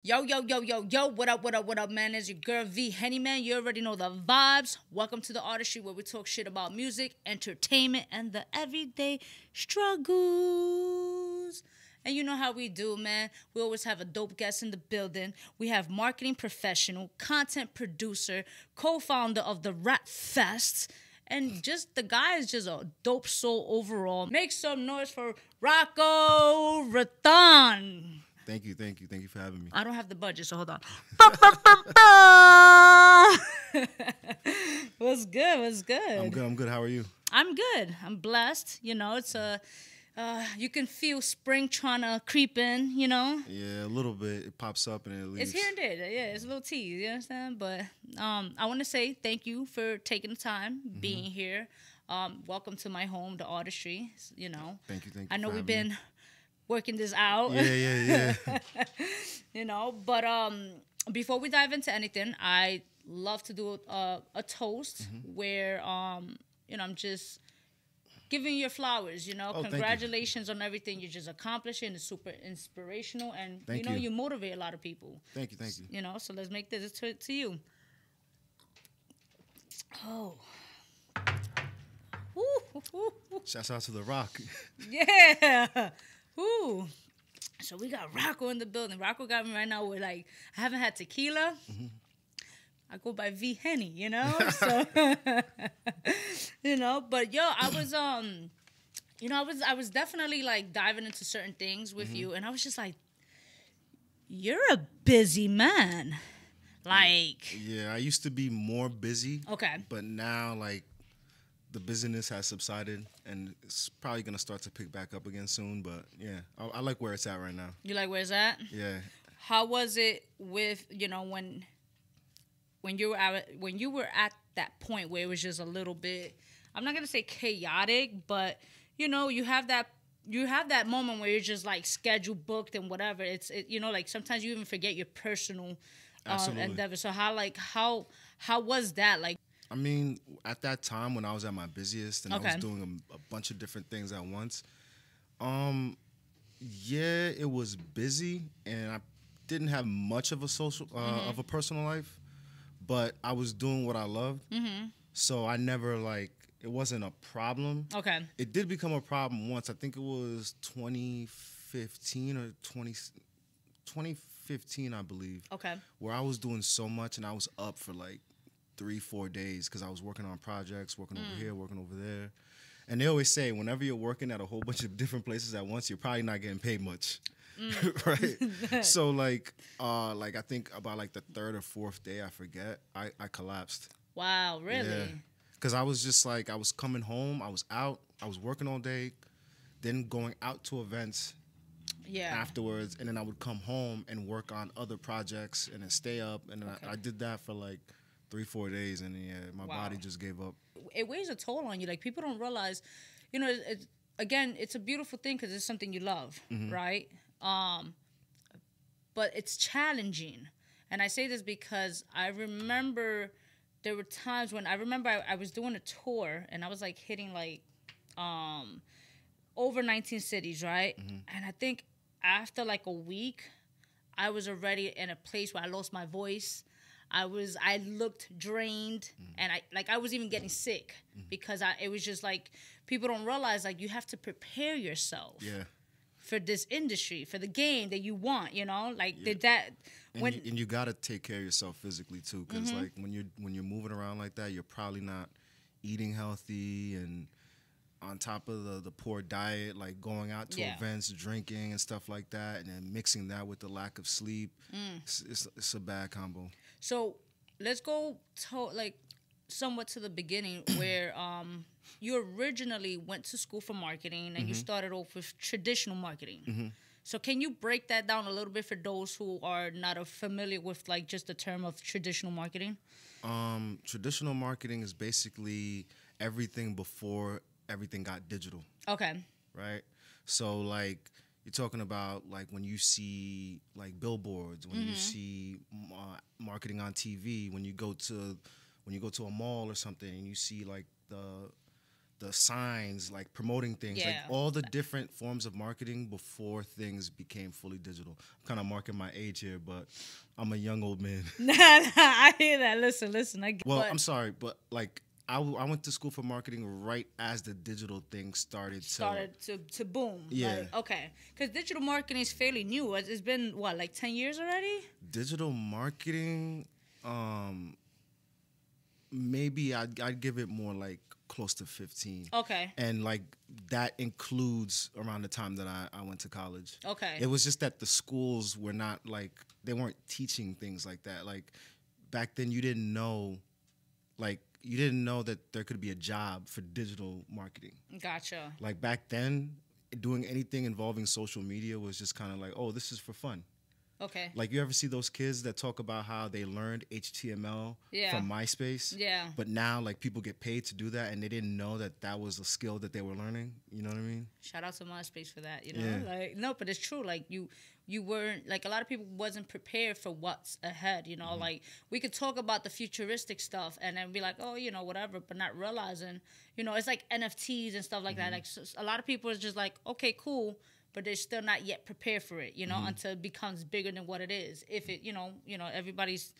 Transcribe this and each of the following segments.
Yo, yo, yo, yo, yo, what up, man? It's your girl V-Henny, man. You already know the vibes. Welcome to the Artistry, where we talk shit about music, entertainment, and the everyday struggles. And you know how we do, man. We always have a dope guest in the building. We have marketing professional, content producer, co-founder of the Rap Fest, and just the guy is just a dope soul overall. Make some noise for Rocko Rathon. Thank you for having me. I don't have the budget, so hold on. What's good? What's good? I'm good. How are you? I'm good. I'm blessed. You know, it's you can feel spring trying to creep in. You know. Yeah, a little bit. It pops up and it leaves. It's here and there. Yeah, it's a little tease. You understand? But I want to say thank you for taking the time, being here. Welcome to my home, the Artistry. You know. Thank you. I know we've been working this out. Yeah. You know, but before we dive into anything, I love to do a toast where you know, I'm just giving you your flowers. You know, congratulations on everything you just accomplished, and it's super inspirational, and you motivate a lot of people. Thank you. You know, so let's make this to you. Oh. Shouts out to The Rock. Yeah. Ooh. So we got Rocko in the building. Rocko got me right now with I haven't had tequila. I go by V-Henny, you know? So you know, but yo, I was you know, I was definitely like diving into certain things with you, and I was just like, you're a busy man. Like, yeah, I used to be more busy. Okay. But now like the busyness has subsided, and it's probably gonna start to pick back up again soon. But yeah, I like where it's at right now. You like where it's at? Yeah. How was it with, you know, when you were at that point where it was just a little bit, I'm not gonna say chaotic, but you know, you have that moment where you're just like schedule booked and whatever. You know, like sometimes you even forget your personal endeavor. So how was that like? I mean, at that time when I was at my busiest and I was doing a bunch of different things at once, yeah, it was busy, and I didn't have much of a social of a personal life, but I was doing what I loved. So I never it wasn't a problem. Okay. It did become a problem once. I think it was 2015 or 2015, I believe. Okay. Where I was doing so much and I was up for like 3-4 days because I was working on projects, working over here, working over there. And they always say whenever you're working at a whole bunch of different places at once, you're probably not getting paid much. Right? So I think about like the third or fourth day, I forget, I collapsed. Wow, really? Yeah. Because I was just I was coming home, I was out, I was working all day, then going out to events afterwards, and then I would come home and work on other projects and then stay up. And I did that for like 3-4 days, and my body just gave up. It weighs a toll on you. Like, people don't realize, you know, again, it's a beautiful thing because it's something you love, right? But it's challenging. And I say this because I remember there were times when I was doing a tour, and I was like hitting like over 19 cities, right? And I think after like a week, I was already in a place where I lost my voice. I looked drained, and I was even getting sick because it was just like, people don't realize like you have to prepare yourself for this industry, for the game that you want, you know, like and you gotta take care of yourself physically too, because like when you're moving around like that, you're probably not eating healthy, and on top of the poor diet, like going out to events, drinking and stuff like that, and then mixing that with the lack of sleep, it's a bad combo. So let's go somewhat to the beginning where you originally went to school for marketing, and you started off with traditional marketing. So can you break that down a little bit for those who are not familiar with like just the term of traditional marketing? Traditional marketing is basically everything before everything got digital. Okay. Right? So like you're talking about like when you see like billboards, when you see marketing on TV, when you go to a mall or something and you see like the signs, like promoting things, like Yeah. all the different forms of marketing before things became fully digital. I'm kind of marking my age here, but I'm a young old man. Nah, I hear that. Listen. I get. Well, I'm sorry, but like I went to school for marketing right as the digital thing started to boom. Yeah. Like, okay, because digital marketing is fairly new. It's been what, like 10 years already. Digital marketing, maybe I'd give it more like close to 15. Okay. And like that includes around the time that I went to college. Okay. It was just that the schools were not like, they weren't teaching things like that. Like back then you didn't know that there could be a job for digital marketing. Gotcha. Like back then, doing anything involving social media was just kind of like, oh, this is for fun. Okay. Like, you ever see those kids that talk about how they learned HTML from MySpace? Yeah. But now, like, people get paid to do that, and they didn't know that that was a skill that they were learning. You know what I mean? Shout out to MySpace for that, you know? Yeah. Like, no, but it's true. Like, you weren't, like, a lot of people wasn't prepared for what's ahead, you know? Mm-hmm. Like, we could talk about the futuristic stuff and then be like, oh, you know, whatever, but not realizing, you know, it's like NFTs and stuff like Mm-hmm. that. Like, so, a lot of people is just like, okay, cool, but they're still not yet prepared for it, you know, until it becomes bigger than what it is. If it, you know, everybody's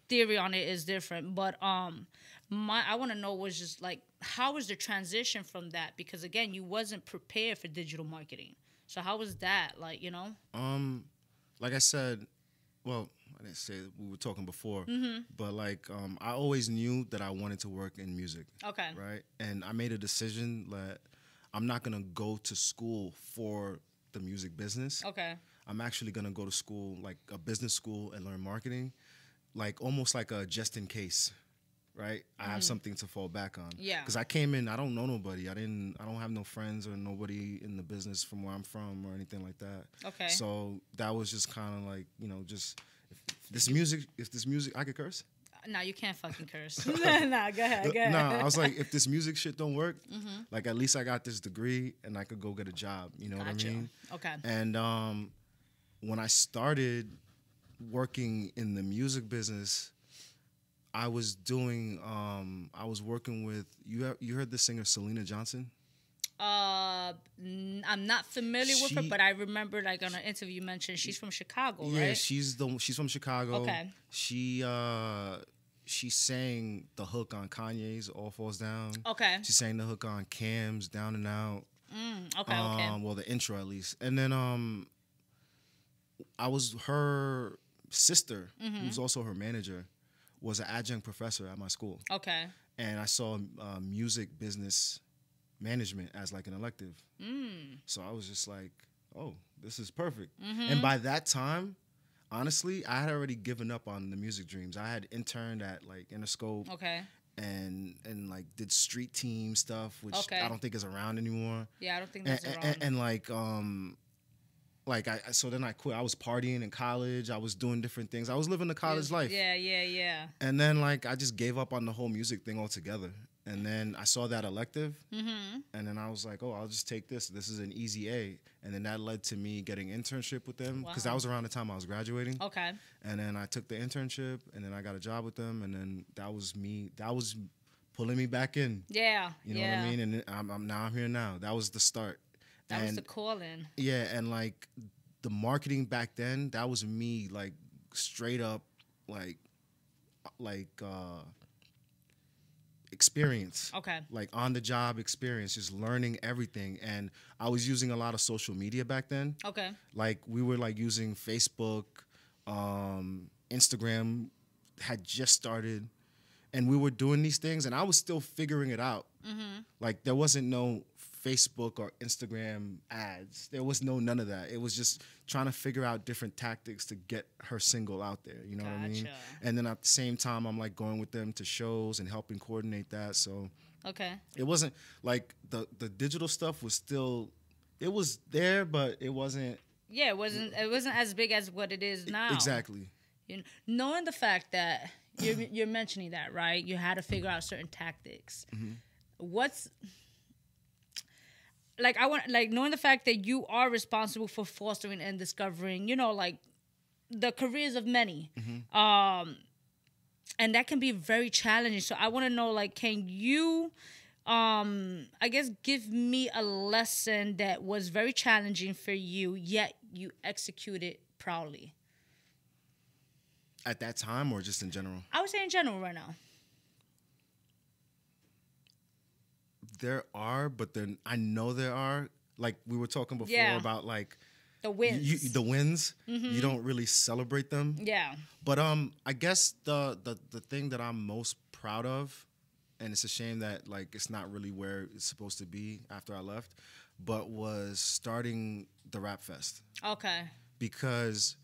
theory on it is different. But I want to know was just like, how was the transition from that? Because again, you wasn't prepared for digital marketing. So how was that, like, you know? Like I said, well, I didn't say that, we were talking before, but like I always knew that I wanted to work in music. Okay. Right? And I made a decision that I'm not going to go to school for the music business. Okay. I'm actually going to go to school, like a business school, and learn marketing, like almost like a just in case, right? I have something to fall back on. Yeah. Because I came in, I don't know nobody. I don't have no friends or nobody in the business from where I'm from or anything like that. Okay. So that was just kind of like, just if this music, I could curse? No, you can't fucking curse. Nah, go ahead. No, I was like, if this music shit don't work, like at least I got this degree and I could go get a job. You know what I mean? Okay. And when I started working in the music business, I was working with, you heard the singer Selena Johnson? I'm not familiar with her, but I remember like on an interview you mentioned she's from Chicago, right? Yeah, she's from Chicago. Okay. She sang the hook on Kanye's "All Falls Down." Okay. She sang the hook on Cam's "Down and Out." Okay. Well, the intro at least. And then I was her sister, who's also her manager, was an adjunct professor at my school. Okay. And I saw music business management as like an elective. So I was just like, oh, this is perfect. And by that time, honestly, I had already given up on the music dreams. I had interned at like Interscope. Okay. And like did street team stuff, which I don't think is around anymore. Yeah, I don't think that's around. And so then I quit. I was partying in college. I was doing different things. I was living the college life. Yeah. And then like I just gave up on the whole music thing altogether. And then I saw that elective, and then I was like, oh, I'll just take this. This is an easy A. And then that led to me getting internship with them, because that was around the time I was graduating. Okay. And then I took the internship, and then I got a job with them, and then that was me. That was pulling me back in. Yeah. You know what I mean? And I'm here now. That was the start. That was the calling. Yeah, and like the marketing back then, that was me like straight up like experience. Okay. Like on the job experience, just learning everything. And I was using a lot of social media back then. Okay. Like we were like using Facebook, Instagram had just started, and we were doing these things, and I was still figuring it out. Like there wasn't no Facebook or Instagram ads. There was none of that. It was just trying to figure out different tactics to get her single out there. You know what I mean? And then at the same time, I'm like going with them to shows and helping coordinate that. So it wasn't like the digital stuff was still, it was there, but it wasn't. Yeah, it wasn't as big as what it is now. Exactly. You know, knowing the fact that you're mentioning that, right? You had to figure out certain tactics. What's like, I want, like, knowing the fact that you are responsible for fostering and discovering, you know, like the careers of many, and that can be very challenging. So I want to know, like, can you I guess give me a lesson that was very challenging for you, yet you executed proudly. At that time, or just in general? I would say in general right now. There are, but then I know there are. Like we were talking before about like the wins. The wins. You don't really celebrate them. Yeah. But I guess the thing that I'm most proud of, and it's a shame that like it's not really where it's supposed to be after I left, but was starting the Rap Fest. Okay. Because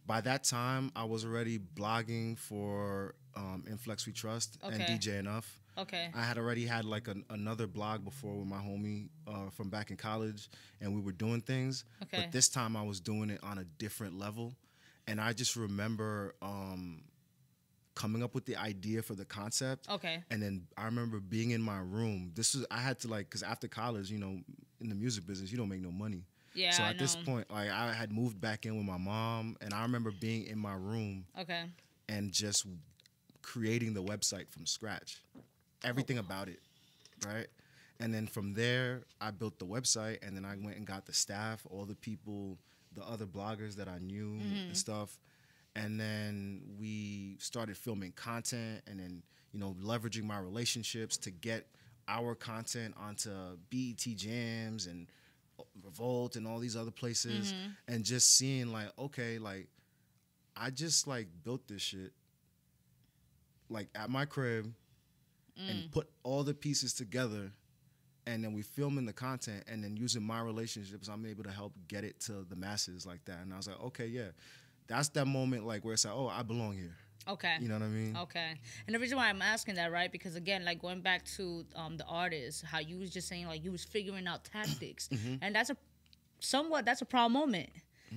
by that time I was already blogging for Inflex We Trust and DJ Enough. Okay. I had already had like another blog before with my homie from back in college, and we were doing things. Okay. But this time I was doing it on a different level, and I just remember coming up with the idea for the concept. Okay. And then I remember being in my room. I had to like, because after college, you know, in the music business, you don't make no money. Yeah. So at this point, like I had moved back in with my mom, and I remember being in my room. Okay. And just creating the website from scratch. Everything about it, right? And then from there, I built the website, and then I went and got the staff, all the people, the other bloggers that I knew and stuff. And then we started filming content, and then, you know, leveraging my relationships to get our content onto BET Jams and Revolt and all these other places, and just seeing like, okay, like I just like built this shit like at my crib and put all the pieces together, and then we filming the content, and then using my relationships, I'm able to help get it to the masses like that. And I was like, okay, yeah, that's that moment like where it's like, oh, I belong here. Okay. You know what I mean? Okay. And the reason why I'm asking that, right, because again, like going back to the artist, how you was just saying like you was figuring out tactics, and that's a proud moment,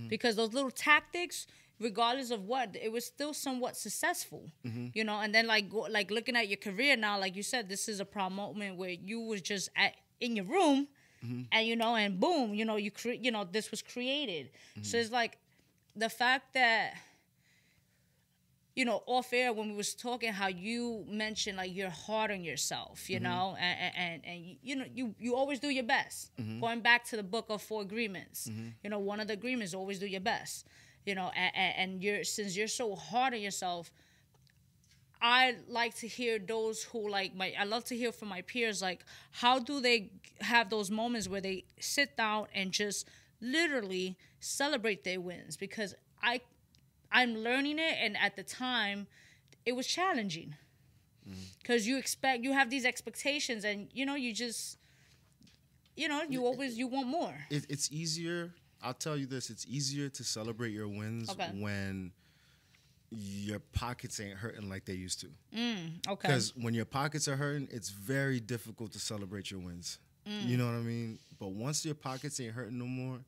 because those little tactics, regardless of what, it was still somewhat successful, you know. And then like looking at your career now, like you said, this is a proud moment where you was just in your room, and you know, and boom, you know, this was created. So it's like the fact that, you know, off air when we was talking, how you mentioned like you're hard on yourself, you know, and you know, you always do your best. Going back to the book of 4 agreements, you know, one of the agreements, always do your best. You know, and since you're so hard on yourself, I like to hear those who I love to hear from my peers, like, how do they have those moments where they sit down and just literally celebrate their wins? Because I'm learning it, and at the time, it was challenging. Because you have these expectations, and, you know, you just, you know, you want more. It's easier. I'll tell you this, it's easier to celebrate your wins when your pockets ain't hurting like they used to. Okay. Because when your pockets are hurting, it's very difficult to celebrate your wins. You know what I mean? But once your pockets ain't hurting no more,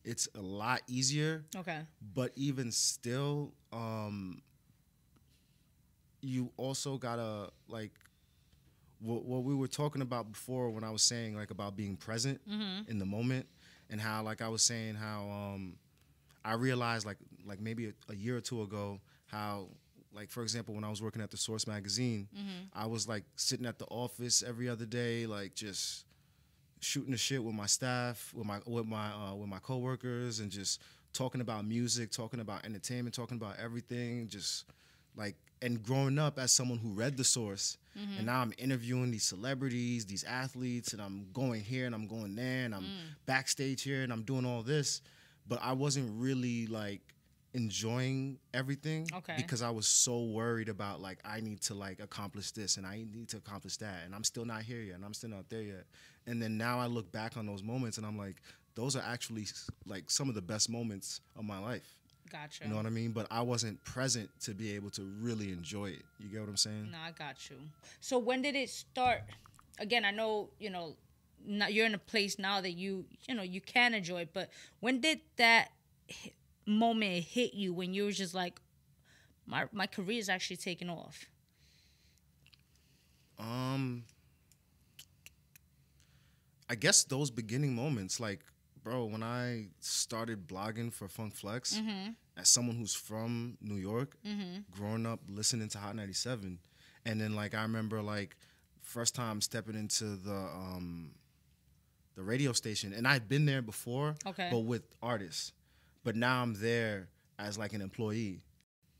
it's a lot easier. Okay. But even still, you also gotta, like, what we were talking about before when I was saying, like, about being present in the moment. And how, like I was saying, how I realized, like maybe a year or two ago, how, like, for example, when I was working at the Source magazine, I was, like, sitting at the office every other day, like, just shooting the shit with my staff, with my coworkers, and just talking about music, talking about entertainment, talking about everything, just, like, and growing up as someone who read the Source, and now I'm interviewing these celebrities, these athletes, and I'm going here and I'm going there, and I'm backstage here and I'm doing all this, but I wasn't really, like, enjoying everything because I was so worried about, like, I need to, like, accomplish this and I need to accomplish that, and I'm still not here yet and I'm still not there yet. And then now I look back on those moments and I'm like, those are actually, like, some of the best moments of my life. Gotcha. You know what I mean? But I wasn't present to be able to really enjoy it. You get what I'm saying? No, I got you. So when did it start? Again, I know, you know, you're in a place now that you know, you can enjoy it, but when did that moment hit you when you were just like, my career is actually taking off? I guess those beginning moments, like, bro, when I started blogging for Funk Flex, as someone who's from New York, growing up listening to Hot 97, and then, like, I remember, like, first time stepping into the radio station, and I'd been there before, but with artists. But now I'm there as like an employee,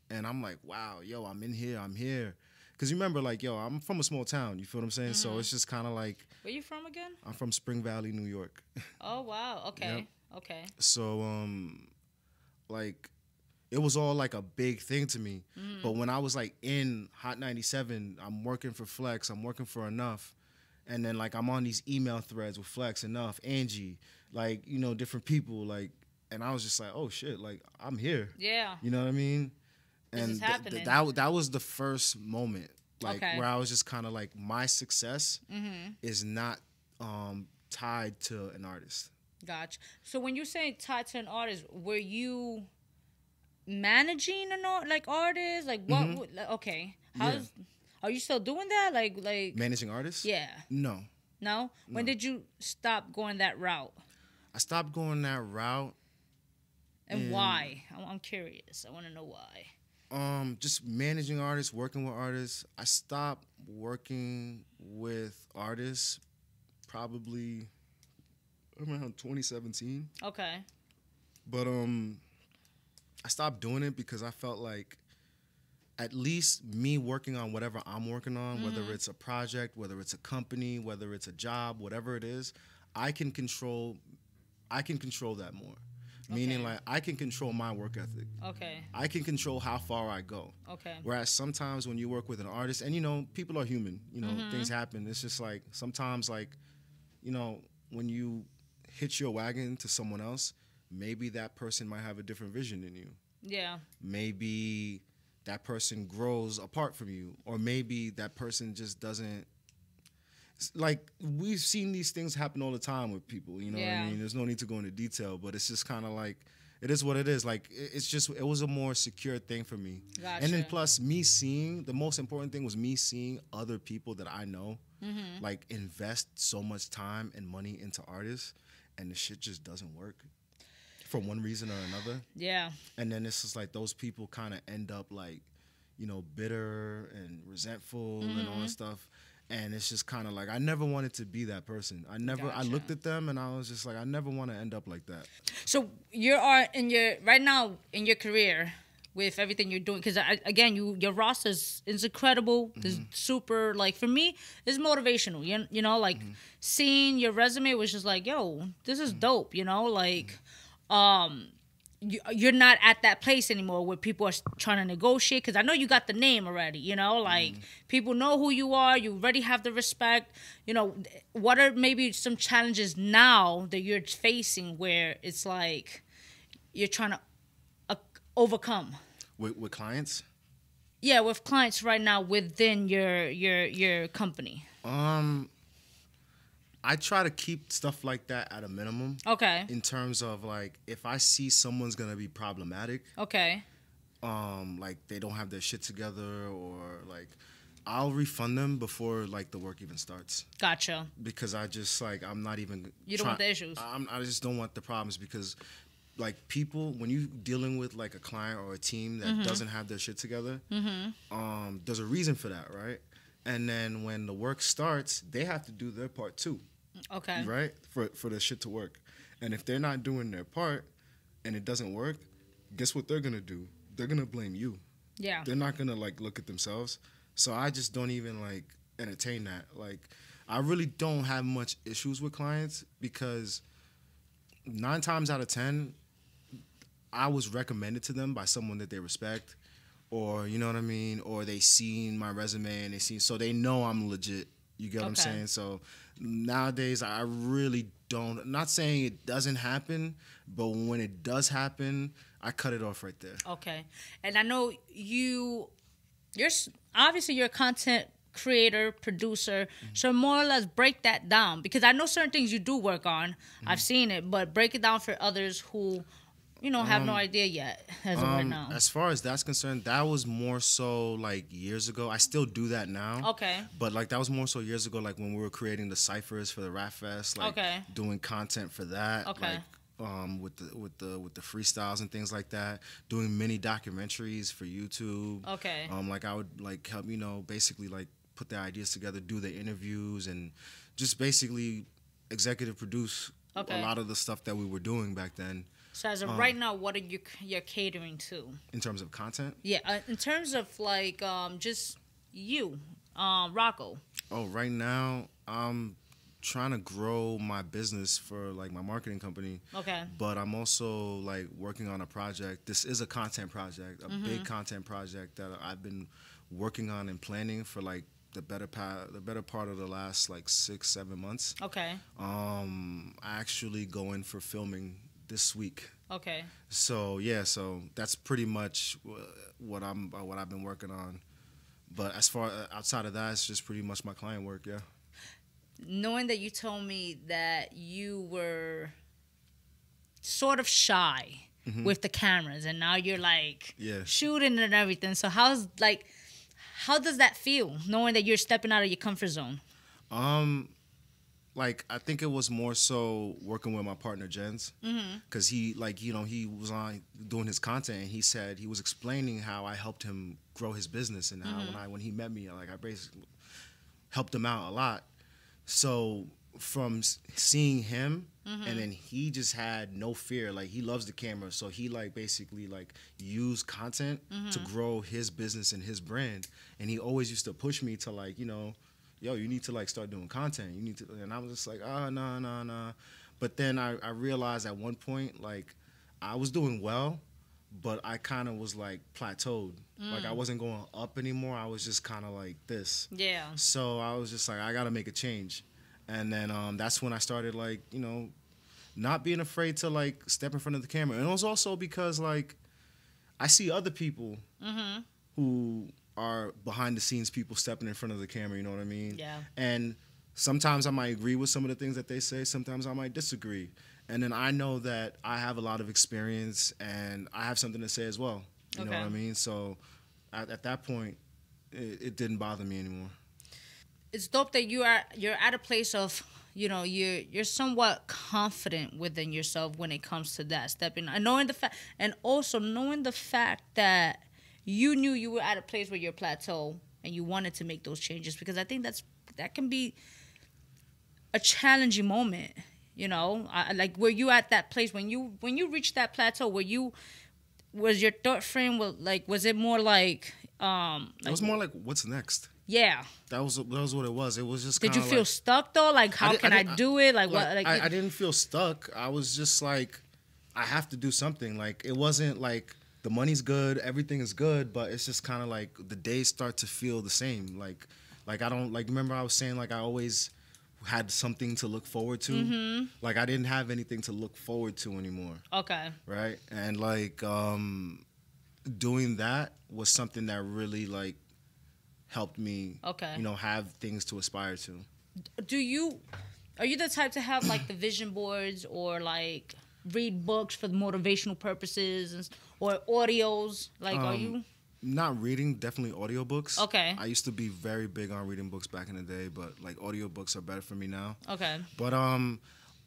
and I'm like, wow, yo, I'm here. Because you remember, like, yo, I'm from a small town. You feel what I'm saying? So it's just kind of like. Where you from again? I'm from Spring Valley, New York. Oh wow. Okay. Yep. Okay. So like, it was all like a big thing to me. But when I was like in Hot 97, I'm working for Flex. I'm working for Enough. And then, like, I'm on these email threads with Flex, Enough, Angie, like, you know, different people, like, and I was just like, oh shit, like, I'm here. Yeah. You know what I mean? This And is happening. that was the first moment, like, where I was just kind of like, my success is not tied to an artist. Gotcha. So when you say tied to an artist, were you managing an artist? Like what? Okay. How's? Are you still doing that? Like Managing artists? Yeah. No. No? When did you stop going that route? I stopped going that route. And why? I'm curious. I want to know why. Just managing artists, working with artists. I stopped working with artists probably around 2017. Okay. But I stopped doing it because I felt like at least me working on whatever I'm working on, whether it's a project, whether it's a company, whether it's a job, whatever it is, I can control that more. Meaning, like, I can control my work ethic. Okay. I can control how far I go. Okay. Whereas sometimes when you work with an artist, and, you know, people are human, you know, things happen. It's just like sometimes, like, you know, when you hitch your wagon to someone else, maybe that person might have a different vision than you. Yeah. Maybe that person grows apart from you, or maybe that person just doesn't. Like, we've seen these things happen all the time with people, you know what I mean? There's no need to go into detail, but it's just kind of like, it is what it is. Like, it was a more secure thing for me. Gotcha. And then plus the most important thing was me seeing other people that I know, like, invest so much time and money into artists, and the shit just doesn't work for one reason or another. Yeah. And then it's just like those people kind of end up like, you know, bitter and resentful and all that stuff. And it's just kind of like, I never wanted to be that person. I looked at them and I was just like, I never want to end up like that. So right now in your career with everything you're doing, because again, your roster is incredible. It's super, like, for me, it's motivational. You know, like seeing your resume was just like, yo, this is dope. You know, like, you're not at that place anymore where people are trying to negotiate, because I know you got the name already, you know, like people know who you are, you already have the respect, you know. What are maybe some challenges now that you're facing where it's like you're trying to overcome? With clients? Yeah, with clients right now within your company. I try to keep stuff like that at a minimum. Okay. In terms of, like, if I see someone's gonna be problematic. Okay. Like, they don't have their shit together, or like, I'll refund them before, like, the work even starts. Gotcha. Because I just, like, I'm not even. You don't want the issues. I just don't want the problems, because, like, people, when you're dealing with, like, a client or a team that doesn't have their shit together, there's a reason for that, right? And then when the work starts, they have to do their part too. Okay. Right? For the shit to work. And if they're not doing their part and it doesn't work, guess what they're going to do? They're going to blame you. Yeah. They're not going to, like, look at themselves. So I just don't even, like, entertain that. Like, I really don't have much issues with clients, because 9 times out of 10, I was recommended to them by someone that they respect. Or, you know what I mean? Or they seen my resume and so they know I'm legit. You get what I'm saying? So nowadays, I really don't. Not saying it doesn't happen, but when it does happen, I cut it off right there. Okay. And I know you're obviously you're a content creator, producer. So more or less break that down, because I know certain things you do work on. I've seen it, but break it down for others who, you know, have no idea yet as of right now. As far as that's concerned, that was more so like years ago. I still do that now. Okay. But like that was more so years ago, like when we were creating the ciphers for the Rap Fest, like doing content for that. Okay. Like with the freestyles and things like that, doing mini documentaries for YouTube. Okay. Like I would like help, you know, basically like put their ideas together, do the interviews, and just basically executive produce a lot of the stuff that we were doing back then. So as of right now, what are you're catering to? In terms of content? Yeah, in terms of like just you, Rocko. Oh, right now I'm trying to grow my business for like my marketing company. Okay. But I'm also like working on a project. This is a content project, a big content project that I've been working on and planning for like the better part of the last like 6-7 months. Okay. I actually go in for filming this week. Okay. So yeah, so that's pretty much what I've been working on. But as far outside of that, it's just pretty much my client work. Yeah. Knowing that you told me that you were sort of shy with the cameras, and now you're like shooting and everything. So how does that feel, knowing that you're stepping out of your comfort zone? Like I think it was more so working with my partner Jens, because he he was on doing his content, and he said he was explaining how I helped him grow his business, and how when he met me, like I basically helped him out a lot. So from seeing him, and then he just had no fear. Like he loves the camera, so he like basically like used content to grow his business and his brand. And he always used to push me to like, yo, you need to like start doing content. You need to, and I was just like, nah. But then I realized at one point like I was doing well, but I kind of was like plateaued. Like I wasn't going up anymore. I was just kind of like this. Yeah. So I was just like, I got to make a change. And then that's when I started like, not being afraid to like step in front of the camera. And it was also because like I see other people who are behind the scenes people stepping in front of the camera, you know what I mean? Yeah. And sometimes I might agree with some of the things that they say. Sometimes I might disagree. And then I know that I have a lot of experience and I have something to say as well. You know what I mean? So at that point, it didn't bother me anymore. It's dope that you're at a place of, you're somewhat confident within yourself when it comes to that stepping, and knowing the fact that you knew you were at a place where you're plateau and you wanted to make those changes, because I think that can be a challenging moment. Like were you at that place when you reached that plateau? Was your thought frame was it more like it was more like what's next? Yeah, that was what it was. It was just. Did you feel stuck though? Like how can I do it? Like what? Like I didn't feel stuck. I was just like, I have to do something. Like it wasn't like the money's good, everything is good, but it's just kind of like the days start to feel the same. Like I don't like. Remember I was saying like I always had something to look forward to. Like I didn't have anything to look forward to anymore. Okay. Right, and like doing that was something that really like helped me. Okay. Have things to aspire to. Are you the type to have like the vision boards or like read books for motivational purposes or audios? Like are you? Not reading, definitely audiobooks. Okay. I used to be very big on reading books back in the day, but like audiobooks are better for me now. Okay. But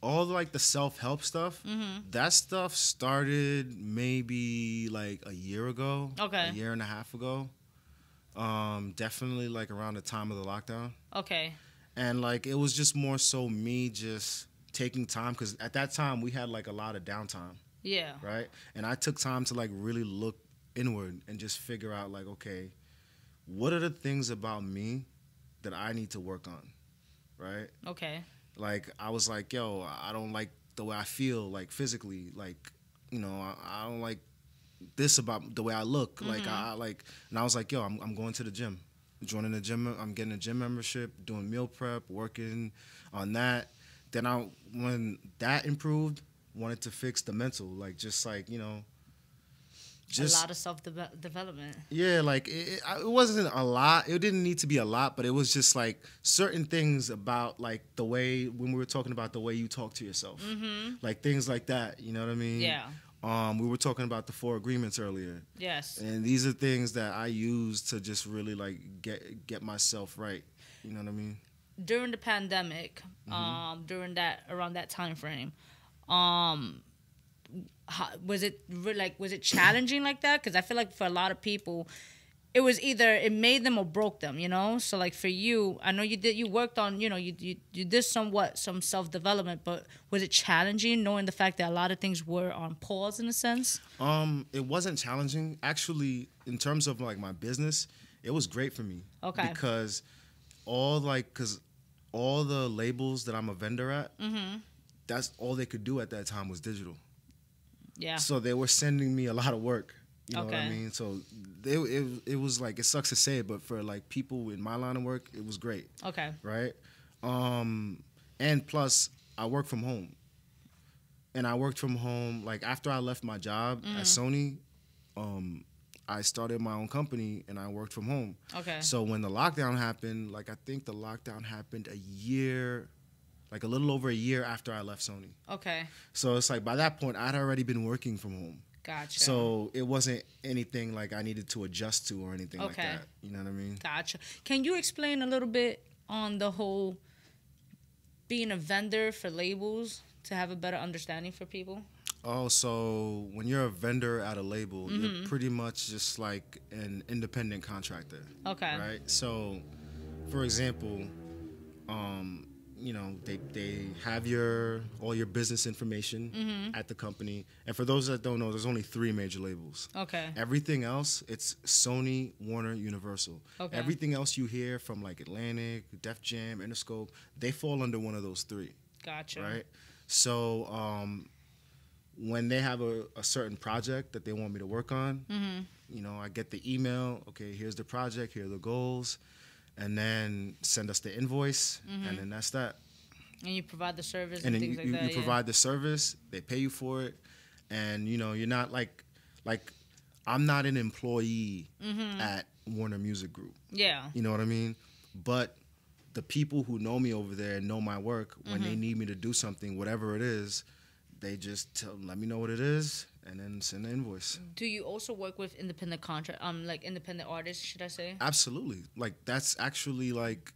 all like the self-help stuff, that stuff started maybe like a year ago. Okay. A year and a half ago. Definitely like around the time of the lockdown. Okay. And like it was just more so me just taking time, because at that time we had like a lot of downtime. Yeah. Right? And I took time to like really look inward and just figure out like, okay, what are the things about me that I need to work on? Right? Okay. Like I was like, yo, I don't like the way I feel like physically. Like, I don't like this about the way I look. Like and I was like, yo, I'm going to the gym. Joining the gym, I'm getting a gym membership, doing meal prep, working on that. Then when that improved, wanted to fix the mental, like just like, just a lot of self-development. Yeah, like it wasn't a lot. It didn't need to be a lot, but it was just like certain things about like the way, when we were talking about the way you talk to yourself, like things like that. You know what I mean? Yeah. We were talking about the 4 agreements earlier. Yes. And these are things that I use to just really like get myself right. You know what I mean? During the pandemic, around that time frame, was it challenging like that? Because I feel like for a lot of people, it was either it made them or broke them, you know? So like for you, I know you worked on, you know, you did some self-development, but was it challenging knowing the fact that a lot of things were on pause in a sense? It wasn't challenging. Actually, in terms of like my business, it was great for me. Okay. Because all the labels that I'm a vendor at, that's all they could do at that time was digital. Yeah. So they were sending me a lot of work. You know what Okay. I mean? So it was like, it sucks to say it, but for like people in my line of work, it was great. Okay. Right? And plus, I work from home. And I worked from home, like after I left my job at Sony, I started my own company and I worked from home. Okay. So when the lockdown happened, like I think the lockdown happened a little over a year after I left Sony. Okay. So it's like by that point, I'd already been working from home. Gotcha. So it wasn't anything like I needed to adjust to or anything like that. You know what I mean? Gotcha. Can you explain a little bit on the whole being a vendor for labels to have a better understanding for people? Oh, so when you're a vendor at a label, you're pretty much just like an independent contractor. Okay. Right? So, for example, you know, they have all your business information at the company. And for those that don't know, there's only 3 major labels. Okay. Everything else, it's Sony, Warner, Universal. Okay. Everything else you hear from like Atlantic, Def Jam, Interscope, they fall under one of those 3. Gotcha. Right? So when they have a certain project that they want me to work on, you know, I get the email, okay, here's the project, here are the goals, and then send us the invoice, and then that's that. And you provide the service And and then things like that. you provide the service, they pay you for it, and you know, you're not like I'm not an employee at Warner Music Group. Yeah. You know what I mean? But the people who know me over there and know my work, when they need me to do something, whatever it is, they just let me know what it is and then send the invoice. Do you also work with independent like independent artists, should I say? Absolutely. Like that's actually like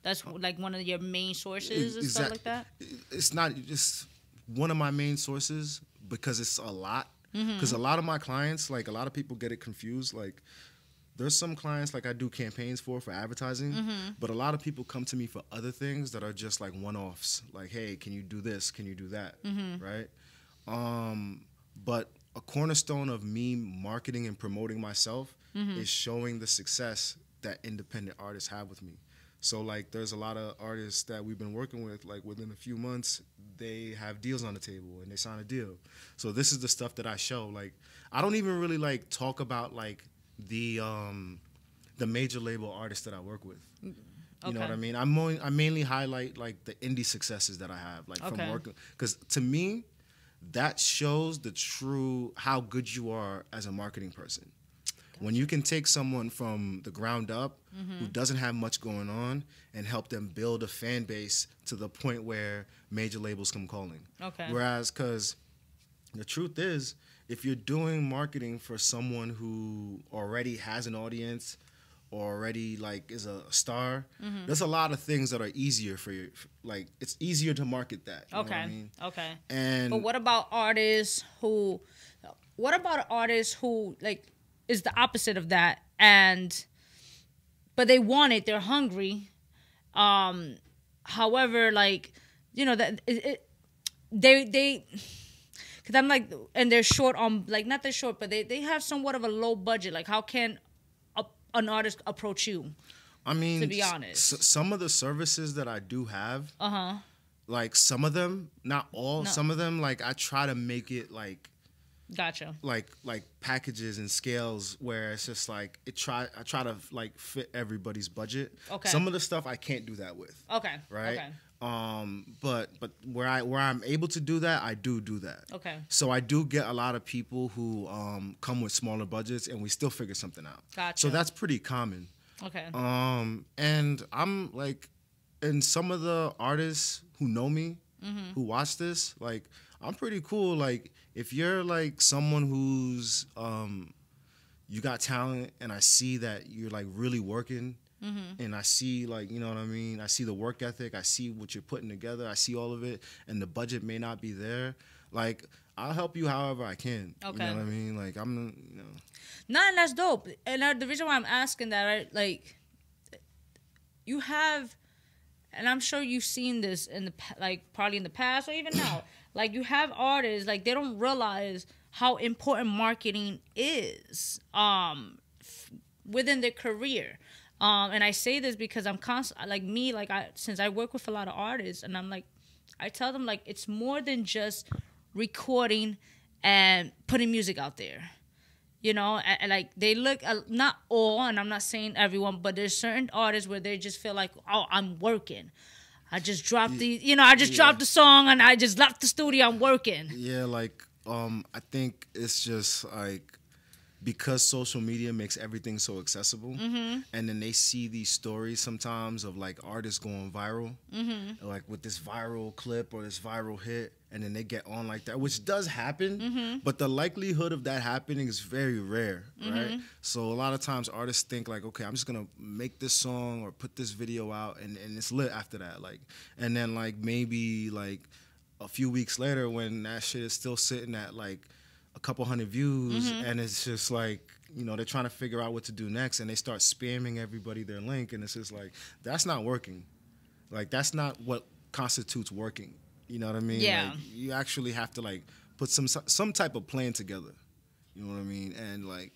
That's like one of your main sources and stuff like that? It's not just one of my main sources because it's a lot. Because a lot of my clients, like a lot of people get it confused. Like there's some clients like I do campaigns for advertising, but a lot of people come to me for other things that are just like one-offs. Like, hey, can you do this? Can you do that? Right? But a cornerstone of me marketing and promoting myself is showing the success that independent artists have with me. So like there's a lot of artists that we've been working with, like within a few months, they have deals on the table and they sign a deal. So this is the stuff that I show. Like I don't even really like talk about like the major label artists that I work with. You know what I mean? I mainly highlight like the indie successes that I have, like from working, because to me, that shows the true how good you are as a marketing person. When you can take someone from the ground up who doesn't have much going on and help them build a fan base to the point where major labels come calling. Okay. Whereas, because the truth is, if you're doing marketing for someone who already has an audience or already like is a star, there's a lot of things that are easier for you. Like it's easier to market that. You know what I mean? Okay. And but what about artists who like is the opposite of that, but they want it, they're hungry. However, like, you know, that they because I'm like, and they're short on, like, not they're short, but they have somewhat of a low budget. Like, how can an artist approach you? I mean, to be honest, some of the services that I do have, like some of them, not all, some of them, like I try to make it like, gotcha, like packages and scales where it's just like I try to like fit everybody's budget. Okay. Some of the stuff I can't do that with. Okay. Right. Okay. But where I'm able to do that, I do that. Okay. So I do get a lot of people who come with smaller budgets, and we still figure something out. Gotcha. So that's pretty common. Okay. And I'm like, and some of the artists who know me, who watch this, like, I'm pretty cool. Like, if you're like someone who's you got talent, and I see that you're like really working. And I see, like, you know what I mean? I see the work ethic. I see what you're putting together. I see all of it. And the budget may not be there. Like, I'll help you however I can. Okay. You know what I mean? Like, I'm, No, and that's dope. And the reason why I'm asking that, right, like, you have, and I'm sure you've seen this in the like probably in the past or even now. Like, you have artists, like, they don't realize how important marketing is within their career. And I say this because I'm constant, like me, like since I work with a lot of artists, and I'm like, I tell them, like, it's more than just recording and putting music out there. You know, and like, they look, not all, and I'm not saying everyone, but there's certain artists where they just feel like, oh, I'm working. I just dropped dropped the song and I just left the studio, I'm working. Yeah, like, I think it's just like, because social media makes everything so accessible, and then they see these stories sometimes of like artists going viral, like with this viral clip or this viral hit, and then they get on like that, which does happen, but the likelihood of that happening is very rare, right? So a lot of times artists think like, okay, I'm just gonna make this song or put this video out, and it's lit after that, like, and then like maybe like a few weeks later when that shit is still sitting at like a couple hundred views, and it's just like, you know, they're trying to figure out what to do next, and they start spamming everybody their link, and it's just like, that's not working. Like, that's not what constitutes working. You know what I mean? Yeah. Like, you actually have to like put some type of plan together. You know what I mean? And like,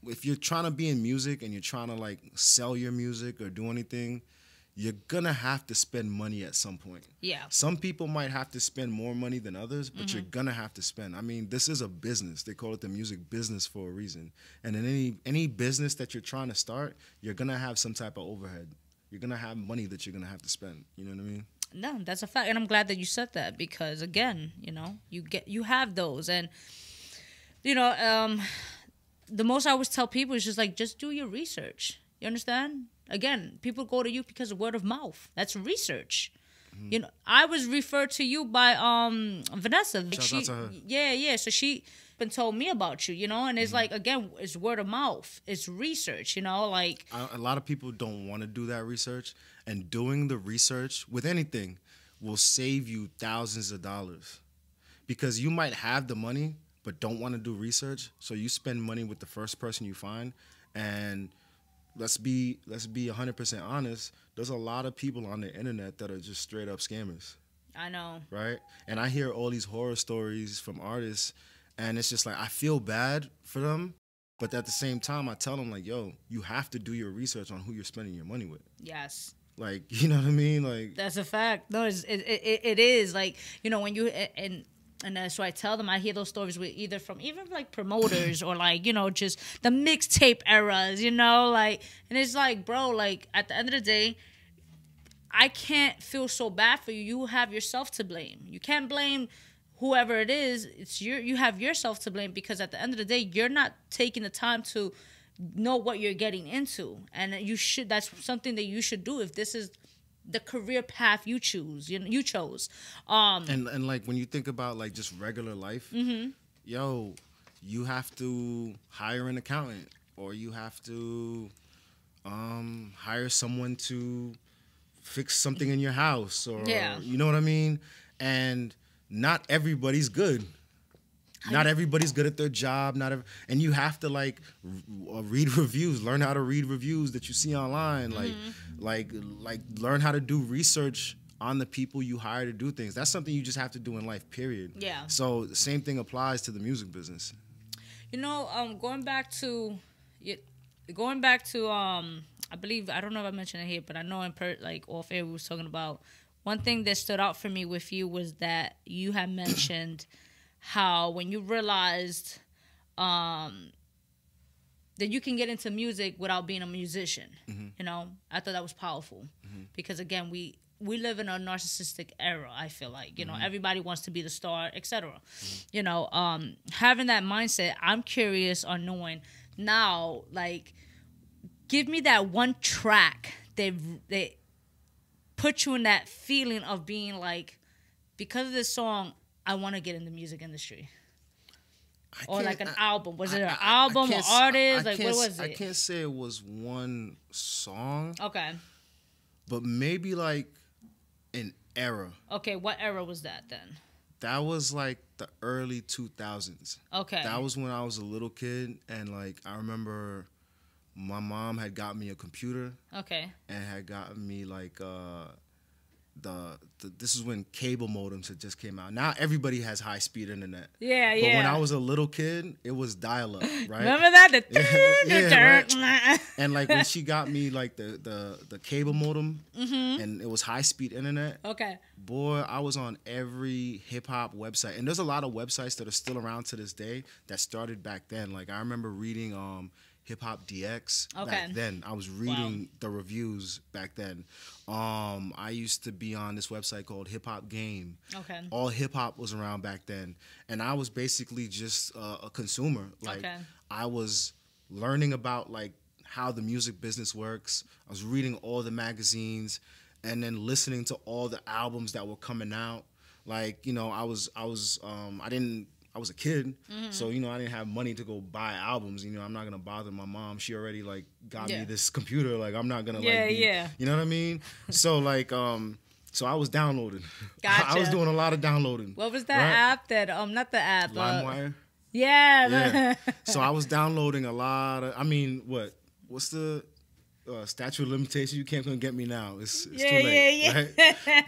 if you're trying to be in music and you're trying to like sell your music or do anything, you're gonna have to spend money at some point. Yeah. Some people might have to spend more money than others, but you're gonna have to spend. I mean, this is a business. They call it the music business for a reason. And in any business that you're trying to start, you're gonna have some type of overhead. You're gonna have money that you're gonna have to spend. You know what I mean? No, that's a fact, and I'm glad that you said that, because again, you know, you have those, and you know, the most I always tell people is just do your research. You understand? Again, people go to you because of word of mouth. That's research. You know, I was referred to you by Vanessa. Shout out to her. Yeah. So she been told me about you, you know, and it's like, again, it's word of mouth. It's research, you know, like, a lot of people don't want to do that research, and doing the research with anything will save you thousands of dollars, because you might have the money but don't want to do research, so you spend money with the first person you find. And let's be 100% honest, there's a lot of people on the internet that are just straight up scammers. I know. Right? And I hear all these horror stories from artists, and it's just like, I feel bad for them, but at the same time, I tell them like, yo, you have to do your research on who you're spending your money with. Yes. Like, you know what I mean? Like, that's a fact. No, it is, like, you know, when you, and that's why I tell them, I hear those stories with even like promoters or like, you know, just the mixtape eras, you know, like, and it's like, bro, like, at the end of the day, I can't feel so bad for you. You have yourself to blame. You can't blame whoever it is. You have yourself to blame, because at the end of the day, you're not taking the time to know what you're getting into, and that's something that you should do if this is the career path you chose. And like, when you think about like just regular life, yo, you have to hire an accountant, or you have to hire someone to fix something in your house, or you know what I mean? And not everybody's good. Not everybody's good at their job. And you have to like read reviews, learn how to read reviews that you see online, like learn how to do research on the people you hire to do things. That's something you just have to do in life, period. Yeah. So the same thing applies to the music business. You know, going back to I believe, I don't know if I mentioned it here, but I know like off air we was talking about, one thing that stood out for me with you was that you had mentioned how when you realized that you can get into music without being a musician, you know, I thought that was powerful, because again, we live in a narcissistic era. I feel like, you know, everybody wants to be the star, etc. You know, having that mindset, I'm curious on knowing now, like, give me that one track that put you in that feeling of being like, because of this song, I want to get in the music industry. Or like an album. Was it an album or artist? Like, what was it? I can't say it was one song. Okay. But maybe like an era. Okay, what era was that then? That was like the early 2000s. Okay. That was when I was a little kid, and like I remember my mom had got me a computer. Okay. And had gotten me like this is when cable modems had just came out. Now everybody has high speed internet. Yeah, But when I was a little kid, it was dial up, right? Remember that? Right? And like when she got me like the cable modem, and it was high speed internet. Okay. Boy, I was on every hip hop website, and there's a lot of websites that are still around to this day that started back then. Like I remember reading Hip Hop DX back then. I was reading the reviews back then. I used to be on this website called Hip Hop Game. Okay. All hip hop was around back then, and I was basically just a consumer. Like I was learning about like how the music business works. I was reading all the magazines, and then listening to all the albums that were coming out. Like, you know, I was a kid, so, you know, I didn't have money to go buy albums. You know, I'm not going to bother my mom. She already, like, got me this computer. Like, I'm not going to, you know what I mean? So, like, so I was downloading. Gotcha. I was doing a lot of downloading. What was that app that, not the app. LimeWire? Yeah. So I was downloading a lot of, I mean, what's the statute of limitation? You can't get me now. It's too late.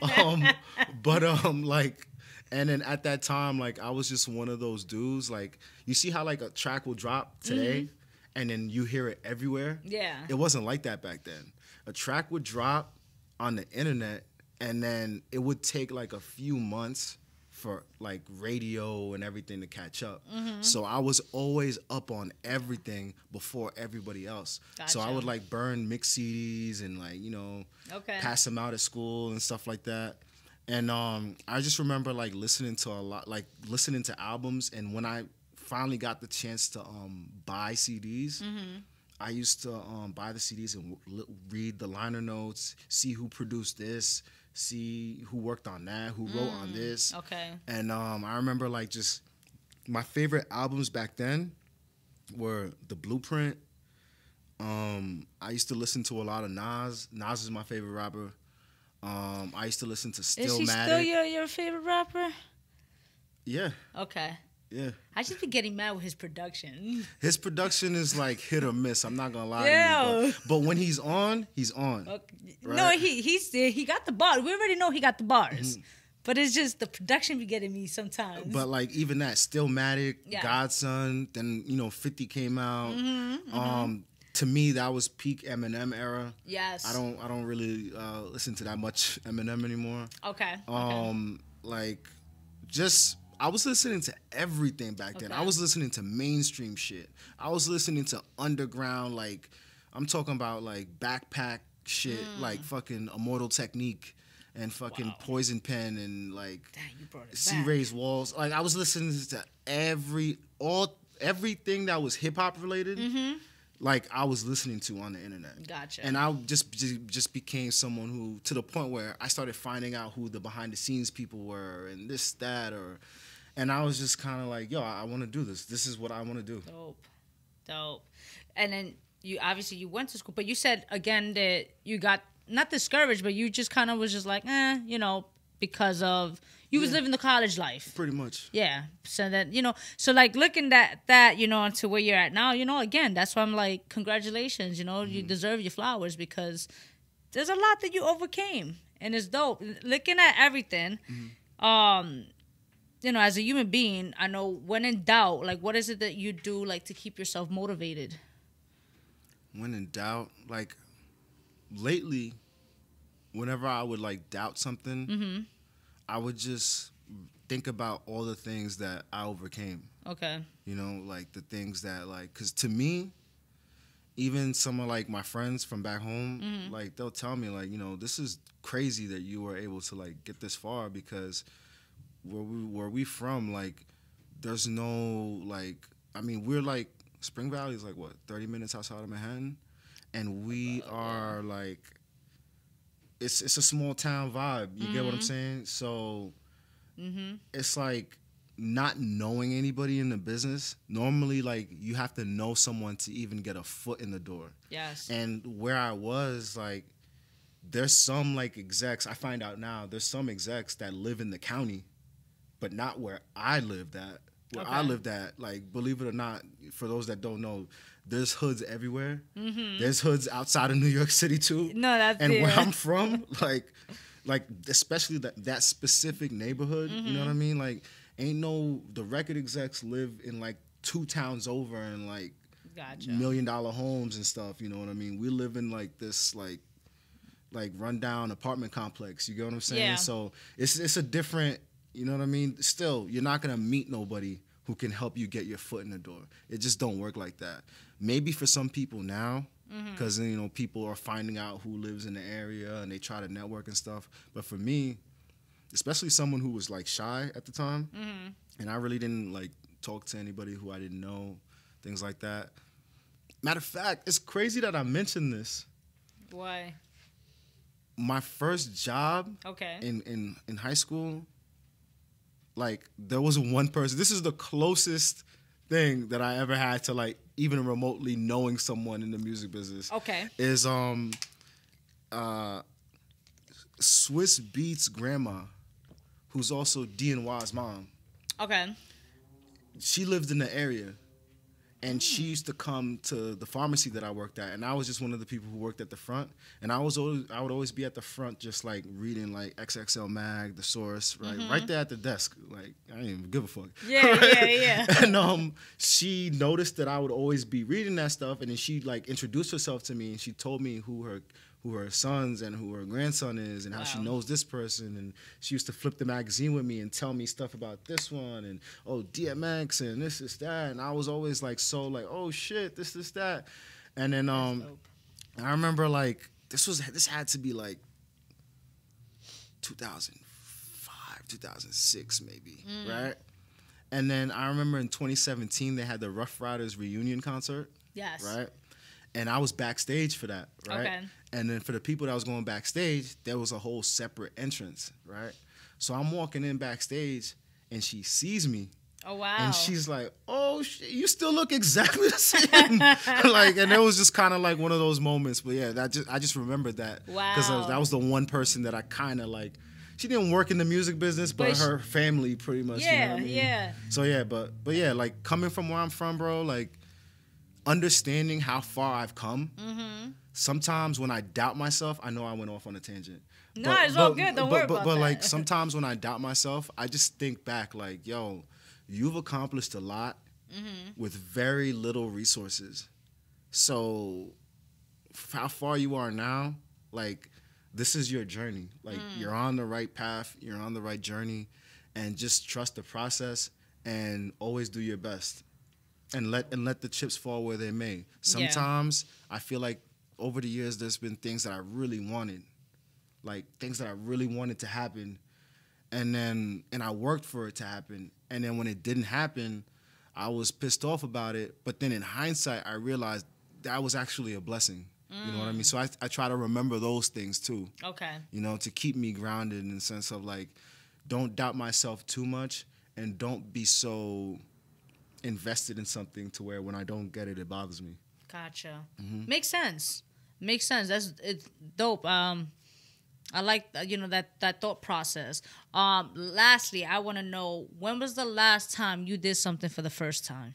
Right? But, like, and then at that time, like, I was just one of those dudes. Like, you see how, like, a track will drop today, and then you hear it everywhere? Yeah. It wasn't like that back then. A track would drop on the internet, and then it would take, like, a few months for, like, radio and everything to catch up. So I was always up on everything before everybody else. Gotcha. So I would, like, burn mix CDs and, like, you know, pass them out at school and stuff like that. And I just remember like listening to albums, and when I finally got the chance to buy CDs, I used to buy the CDs and read the liner notes, see who produced this, see who worked on that, who wrote on this. Okay. And I remember like just my favorite albums back then were The Blueprint. I used to listen to a lot of Nas. Nas is my favorite rapper. I used to listen to Stillmatic. Is he still your favorite rapper? Yeah. Okay. Yeah. I just be getting mad with his production. His production is like hit or miss. I'm not gonna lie to you. But when he's on, he's on. Okay. Right? No, he got the bars. We already know he got the bars. But it's just the production be getting me sometimes. But like even that, Stillmatic, Godson, then 50 came out. To me, that was peak Eminem era. Yes. I don't really listen to that much Eminem anymore. Okay. Like, just I was listening to everything back then. I was listening to mainstream shit. I was listening to underground, like I'm talking about like backpack shit, like fucking Immortal Technique and fucking Poison Pen and like C. Ray's Walls. Like I was listening to everything that was hip hop related. Like I was listening to on the internet. Gotcha. And I just became someone who, to the point where I started finding out who the behind the scenes people were and this, that, and I was just kind of like, yo, I want to do this. This is what I want to do. Dope. And then you went to school, but you said again that you got not discouraged, but you just kind of was just like, because of you was living the college life. Pretty much. Yeah. So that, so like looking at that, to where you're at now, again, that's why I'm like, congratulations, you deserve your flowers because there's a lot that you overcame and it's dope. Looking at everything, as a human being, I know when in doubt, like what is it that you do like to keep yourself motivated? When in doubt, like lately, whenever I would like doubt something, I would just think about all the things that I overcame. Okay. Like the things that like, because to me, even some of like my friends from back home, like they'll tell me like, this is crazy that you were able to like get this far because where we from, like there's no like, I mean, we're like, Spring Valley is like what, 30 minutes outside of Manhattan? And we are like, it's a small town vibe. You get what I'm saying? So it's like not knowing anybody in the business. Normally, like you have to know someone to even get a foot in the door. Yes. And where I was, like, there's some like execs. I find out now there's some execs that live in the county, but not where I lived at. Where I lived at, like, believe it or not, for those that don't know, there's hoods everywhere. There's hoods outside of New York City too. No, that's and where I'm from, like especially that specific neighborhood. You know what I mean? Like, the record execs live in like 2 towns over and like $1 million homes and stuff. You know what I mean? We live in like this like rundown apartment complex. You get what I'm saying? Yeah. So it's a different. You know what I mean? Still, you're not gonna meet nobody who can help you get your foot in the door. It just don't work like that. Maybe for some people now, because people are finding out who lives in the area and they try to network and stuff. But for me, especially someone who was like shy at the time, and I really didn't like talk to anybody who I didn't know, things like that. Matter of fact, it's crazy that I mentioned this. Why? My first job in high school, like, there was one person. This is the closest thing that I ever had to, like, even remotely knowing someone in the music business. Okay. Is Swiss Beats grandma, who's also DNY's mom. Okay. She lived in the area. And she used to come to the pharmacy that I worked at, and I was just one of the people who worked at the front. And I would always be at the front, just like reading like XXL Mag, The Source, right there at the desk. Like, I didn't even give a fuck. Yeah, right? yeah. And she noticed that I would always be reading that stuff, and then she like introduced herself to me, and she told me who her sons and who her grandson is and how she knows this person. And she used to flip the magazine with me and tell me stuff about this one and, DMX and this, that. And I was always like, so like, oh shit, this, that. And then I remember like, this had to be like 2005, 2006 maybe, right? And then I remember in 2017, they had the Rough Riders reunion concert. Yes. Right? And I was backstage for that, right? Okay. And then for the people that was going backstage, there was a whole separate entrance, right? So I'm walking in backstage, and she sees me. Oh, wow. And she's like, oh, shit, you still look exactly the same. And it was just kind of like one of those moments. But, yeah, I just remembered that. Wow. Because that was the one person that I kind of like. She didn't work in the music business, but her family pretty much. Yeah, you know what I mean? yeah. So, yeah, but yeah, like coming from where I'm from, bro, like, understanding how far I've come. Sometimes when I doubt myself, I know I went off on a tangent. No, it's all good. Don't worry about that. But like sometimes when I doubt myself, I just think back like, yo, you've accomplished a lot with very little resources. So how far you are now, like, this is your journey. Like, you're on the right path. You're on the right journey. And just trust the process and always do your best. And let the chips fall where they may. Sometimes I feel like over the years there's been things that I really wanted, like things that I really wanted to happen, and I worked for it to happen. And then when it didn't happen, I was pissed off about it. But then in hindsight, I realized that was actually a blessing. You know what I mean? So I try to remember those things too. Okay. You know, to keep me grounded in the sense of like, don't doubt myself too much, and don't be so invested in something to where when I don't get it, it bothers me. Gotcha. Makes sense. It's dope. I like that thought process. Lastly, I want to know, when was the last time you did something for the first time?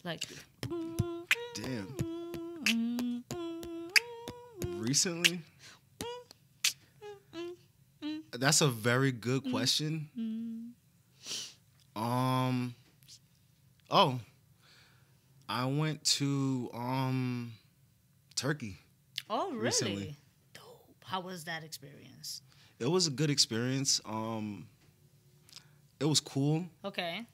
Like, damn. Recently? That's a very good question. I went to Turkey. Oh, really? Recently. Dope. How was that experience? It was a good experience. It was cool. Okay.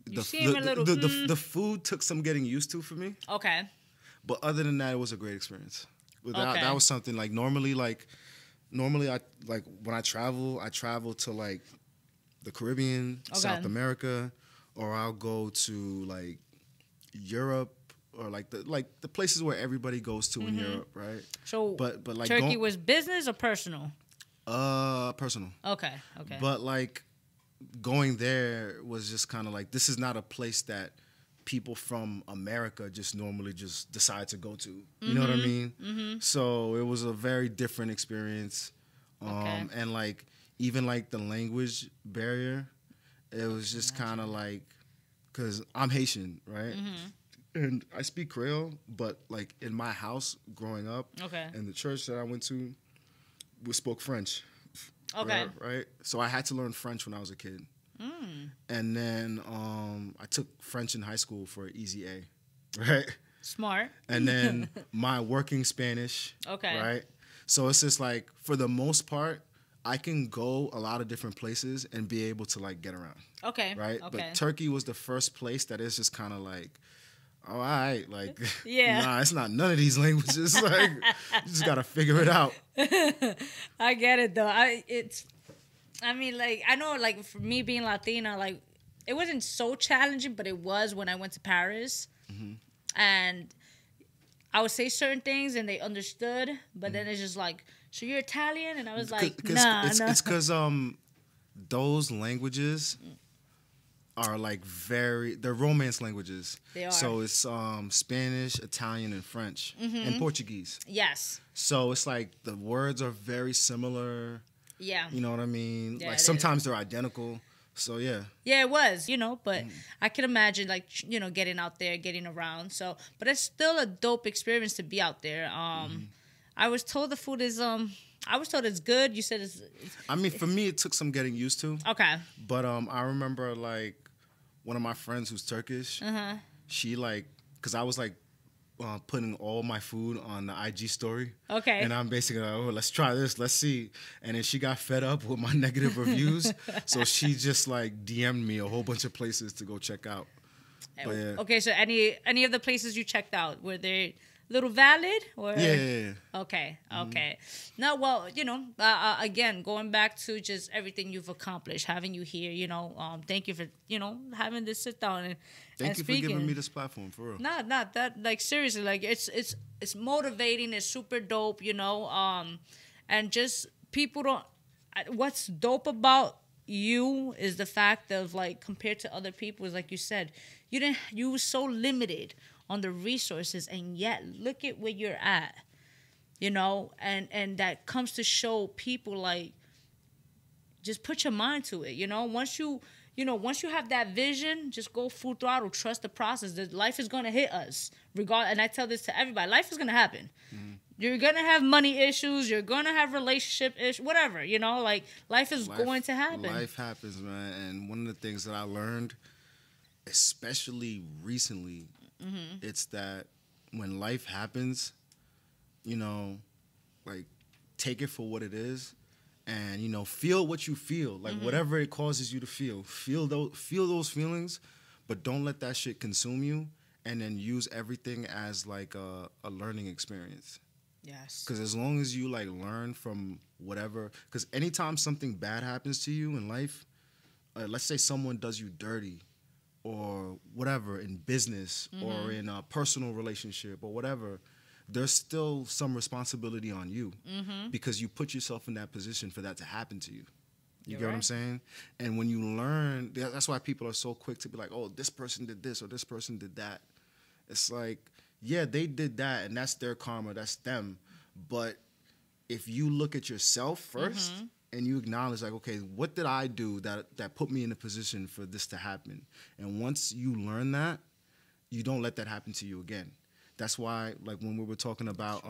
The food took some getting used to for me. Okay. But other than that, it was a great experience. That was something like normally I like when I travel to like the Caribbean, South America, or I'll go to like Europe or like the places where everybody goes to in Europe, right? So but like Turkey was business or personal? Personal. Okay. But like going there was just kind of like, this is not a place that people from America just normally just decide to go to. You know what I mean? So it was a very different experience. And like even like the language barrier, it was just kind of like, because I'm Haitian, right? And I speak Creole, but like in my house growing up, and the church that I went to, we spoke French. Right? So I had to learn French when I was a kid. And then I took French in high school for an easy A, right? Smart. And then my working Spanish, right? So it's just like, for the most part, I can go a lot of different places and be able to like get around. Right? But Turkey was the first place that is just kind of like, all right, like, nah, it's not none of these languages. Like, you just got to figure it out. I get it, though. I mean, like, I know, like, for me being Latina, like, it wasn't so challenging, but it was when I went to Paris. And I would say certain things, and they understood, but then it's just like, so you're Italian? And I was like, nah. It's because those languages are like they're Romance languages. They are. So it's Spanish, Italian, and French, and Portuguese. Yes. So it's like the words are very similar. Yeah. You know what I mean? Yeah, like sometimes they're identical. So yeah. Yeah, it was, but I can imagine like, getting out there, getting around. So, but it's still a dope experience to be out there. I was told the food is I was told it's good. You said it's I mean, for me it took some getting used to. Okay. But I remember like one of my friends who's Turkish, she like, cuz I was like putting all my food on the IG story. Okay. And I'm basically like, oh, let's try this, let's see. And then she got fed up with my negative reviews. So she just like DM'd me a whole bunch of places to go check out. But, yeah. Okay, so any of the places you checked out, were they little valid? Or? Yeah. Okay. No, well, again, going back to just everything you've accomplished, having you here, thank you for, having this sit down and Thank you speaking. for giving me this platform, for real. Not that, like, seriously, like, it's motivating, it's super dope, and just people don't, what's dope about you is the fact of, like, compared to other people, is like you said, you were so limited on the resources, and yet look at where you're at, and that comes to show people, like, just put your mind to it, once you have that vision, just go full throttle, trust the process, that life is going to hit us, and I tell this to everybody, life is going to happen. You're going to have money issues, you're going to have relationship issues, whatever, like, life is going to happen. Life happens, man, and one of the things that I learned, especially recently, it's that when life happens, like, take it for what it is, and feel what you feel, like whatever it causes you to feel those feelings, but don't let that shit consume you, and then use everything as like a learning experience. Yes. Because as long as you like learn from whatever, because anytime something bad happens to you in life, let's say someone does you dirty or whatever in business or in a personal relationship or whatever, there's still some responsibility on you because you put yourself in that position for that to happen to you. You get what I'm saying? And when you learn, that's why people are so quick to be like, oh, this person did this or this person did that. It's like, yeah, they did that and that's their karma, that's them. But if you look at yourself first and you acknowledge, like, okay, what did I do that put me in a position for this to happen? And once you learn that, you don't let that happen to you again. That's why, like, when we were talking about,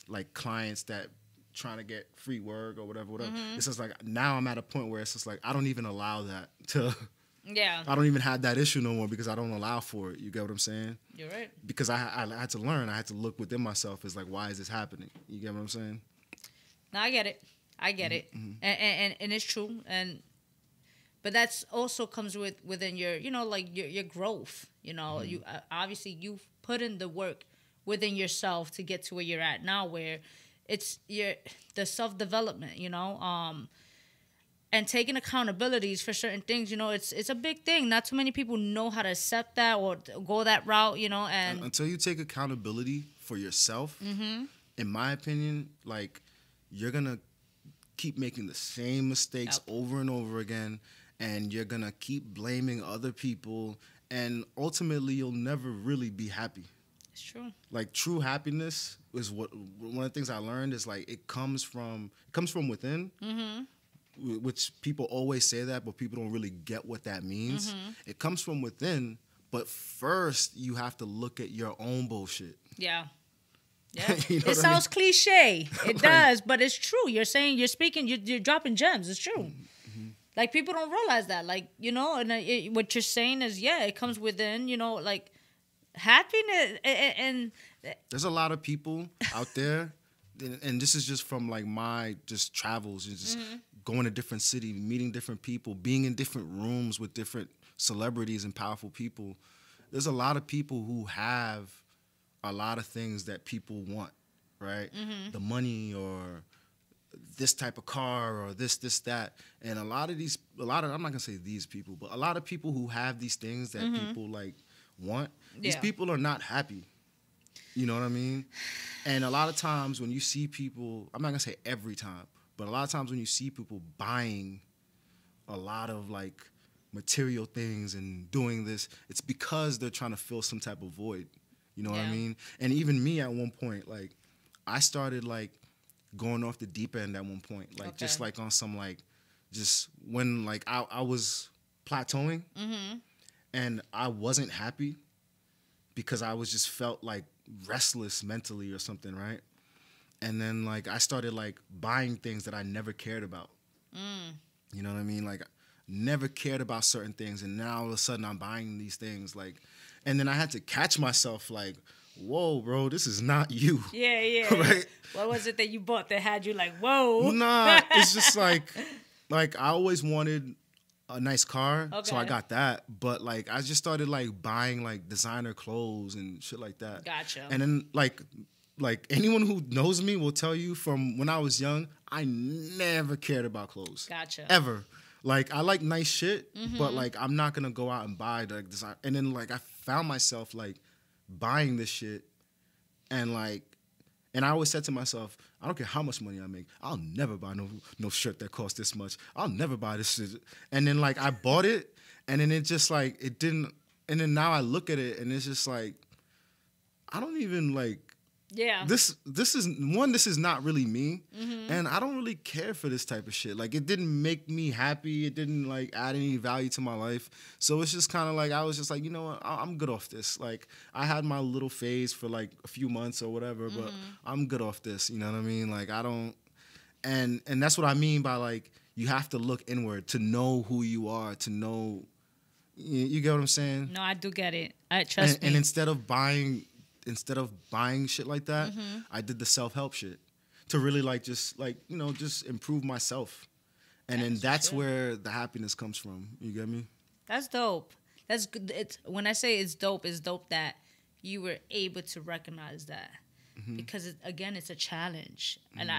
like, clients that trying to get free work or whatever, it's just like, now I'm at a point where it's just like, I don't even allow that to... Yeah. I don't even have that issue no more because I don't allow for it. You get what I'm saying? You're right. Because I had to learn. I had to look within myself. It's like, why is this happening? You get what I'm saying? No, I get it. And it's true. But that's also comes within your, like your growth. You obviously you've put in the work within yourself to get to where you're at now, where it's the self-development, and taking accountabilities for certain things, it's a big thing. Not too many people know how to accept that or go that route, and until you take accountability for yourself, in my opinion, like, you're gonna keep making the same mistakes over and over again, and you're gonna keep blaming other people And ultimately, you'll never really be happy. It's true. Like true happiness is one of the things I learned is like it comes from within, which people always say that, but people don't really get what that means. It comes from within, but first you have to look at your own bullshit. Yeah. Yeah. You know It sounds cliche. It does, but it's true. You're speaking, you're dropping gems. It's true. Like, people don't realize that. Like, you know, and what you're saying is, yeah, it comes within, you know, like, happiness. And there's a lot of people out there, and this is just from, like, my just travels, and just going to different cities, meeting different people, being in different rooms with different celebrities and powerful people. There's a lot of people who have a lot of things that people want, right? The money or this type of car or this, that. And I'm not going to say these people, but a lot of people who have these things that people like want, these people are not happy. You know what I mean? And a lot of times when you see people, I'm not going to say every time, but a lot of times when you see people buying a lot of like material things and doing this, it's because they're trying to fill some type of void. You know what I mean? And even me at one point, like, I started like going off the deep end at one point, like just like on some like, just when like I was plateauing and I wasn't happy because I was just felt like restless mentally or something, right? And then like I started like buying things that I never cared about. You know what I mean? Like, never cared about certain things, and now all of a sudden I'm buying these things, like, and then I had to catch myself like, whoa, bro, this is not you. Yeah. Right? What was it that you bought that had you like, whoa? Nah, it's just like I always wanted a nice car, so I got that. But like I just started like buying like designer clothes and shit like that. Gotcha. And then like anyone who knows me will tell you from when I was young, I never cared about clothes. Gotcha. Ever. Like, I like nice shit, but like I'm not gonna go out and buy the design. And then like I found myself like buying this shit, and I always said to myself, I don't care how much money I make, I'll never buy no shirt that costs this much. I'll never buy this shit. And then like I bought it, and then it just like it didn't. And then now I look at it, and it's just like I don't even like. Yeah. This is not really me, and I don't really care for this type of shit. Like, it didn't make me happy. It didn't like add any value to my life. So it's just kind of like I was just like, you know what, I'm good off this. Like, I had my little phase for like a few months or whatever, but I'm good off this. You know what I mean? Like, I don't, and that's what I mean by like you have to look inward to know who you are, to know. You get what I'm saying? No, I do get it. Trust me. And instead of buying shit like that, I did the self-help shit to really like just like, you know, just improve myself. And then that's where the happiness comes from. You get me? That's dope. That's good. It's when I say it's dope that you were able to recognize that, because again, it's a challenge. And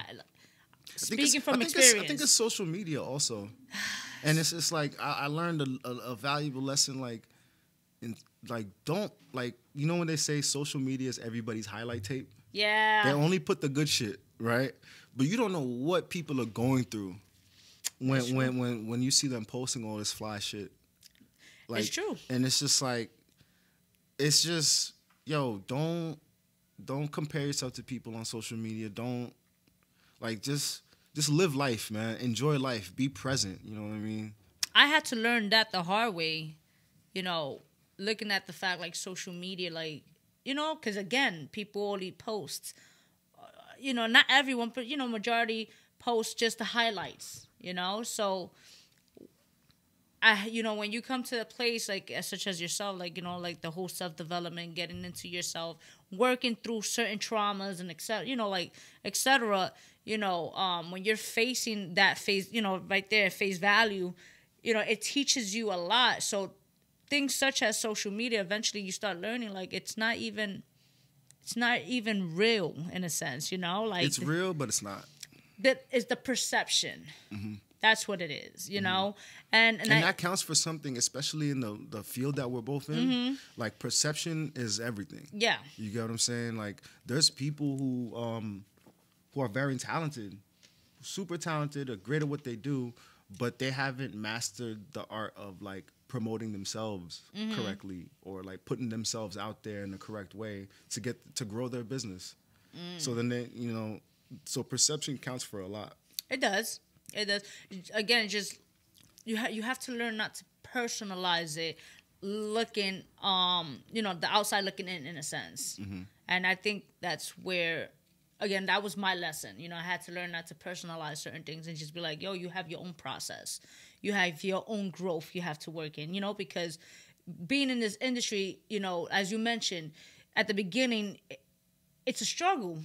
speaking from experience, I think it's social media also, and it's just like I learned a valuable lesson, like. Like, don't, like, you know when they say social media is everybody's highlight tape? Yeah. They only put the good shit, right? But you don't know what people are going through when you see them posting all this fly shit. Like, it's true. And it's just like, it's just, yo, don't compare yourself to people on social media. Don't, like, just live life, man. Enjoy life. Be present. You know what I mean? I had to learn that the hard way, you know, looking at the fact, like, social media, like, you know, because, again, people only post, you know, not everyone, but, you know, majority post just the highlights, you know? So, you know, when you come to a place, like, such as yourself, like, you know, like, the whole self-development, getting into yourself, working through certain traumas and, you know, like, et cetera, you know, when you're facing that face, you know, right there, face value, you know, it teaches you a lot. So, things such as social media, eventually you start learning, like, it's not even real in a sense, you know? Like, it's real, but it's not. That is the perception. That's what it is, you know? And that counts for something, especially in the field that we're both in. Like, perception is everything. Yeah. You get what I'm saying? Like, there's people who are very talented, super talented, are great at what they do, but they haven't mastered the art of, like, promoting themselves correctly, or like putting themselves out there in the correct way to grow their business. So then they, so perception counts for a lot. It does. Again, just you have to learn not to personalize it, looking the outside looking in a sense. And I think that's where, again, that was my lesson. I had to learn not to personalize certain things and just be like, yo, you have your own process. You have your own growth you have to work in, because being in this industry, as you mentioned, at the beginning, it's a struggle.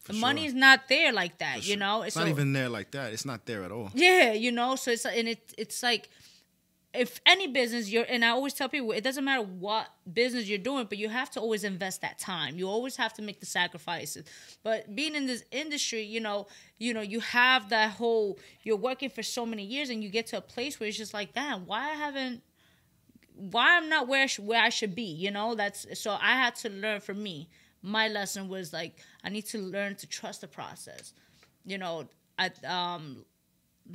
The money is not there like that, It's not even there like that. It's not there at all. Yeah, so it's like, if any business and I always tell people, it doesn't matter what business you're doing, but you have to always invest that time. You always have to make the sacrifices. But being in this industry, you have that whole, you're working for so many years and you get to a place where it's just like, damn, why I'm not where I should be, so I had to learn for me. My lesson was like, I need to learn to trust the process.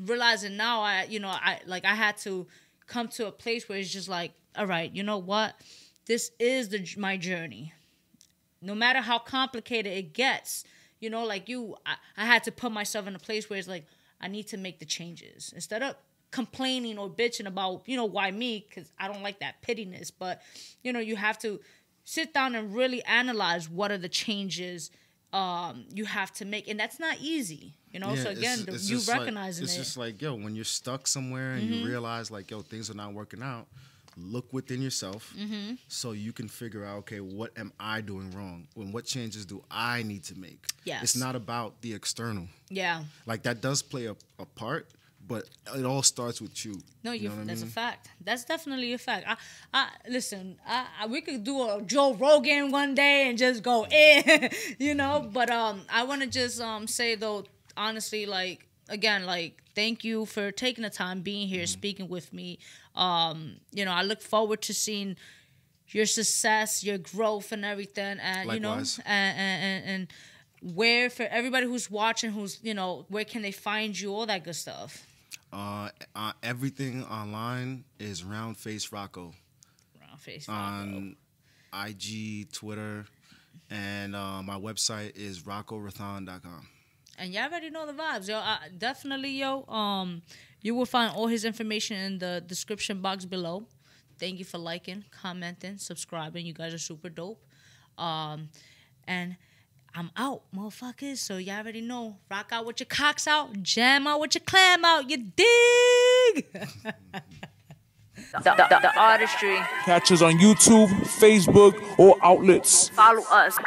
Realizing now, I had to come to a place where it's just like, all right, you know what? This is my journey. No matter how complicated it gets, I had to put myself in a place where it's like, I need to make the changes. Instead of complaining or bitching about, why me? Because I don't like that pettiness. But, you have to sit down and really analyze what are the changes you have to make. And that's not easy. So again, you recognizing it's just like, yo, when you're stuck somewhere and you realize like, yo, things are not working out, look within yourself so you can figure out, okay, what am I doing wrong? What changes do I need to make? Yes. It's not about the external. Yeah. Like that does play a part, but it all starts with you. No, that's a fact. That's definitely a fact. Listen, we could do a Joe Rogan one day and just go in, But I want to just say though, honestly, like, again, like, thank you for taking the time being here, speaking with me. I look forward to seeing your success, your growth, and everything. And likewise. And where, for everybody who's watching, where can they find you, all that good stuff. Everything online is Round Face Rocko. Round Face Rocko. On IG, Twitter, and my website is rockorathon.com. And y'all already know the vibes, yo. Definitely, yo. You will find all his information in the description box below. Thank you for liking, commenting, subscribing. You guys are super dope. And I'm out, motherfuckers. So y'all already know. Rock out with your cocks out. Jam out with your clam out. You dig? the Artistry. Catch us on YouTube, Facebook, or outlets. Follow us.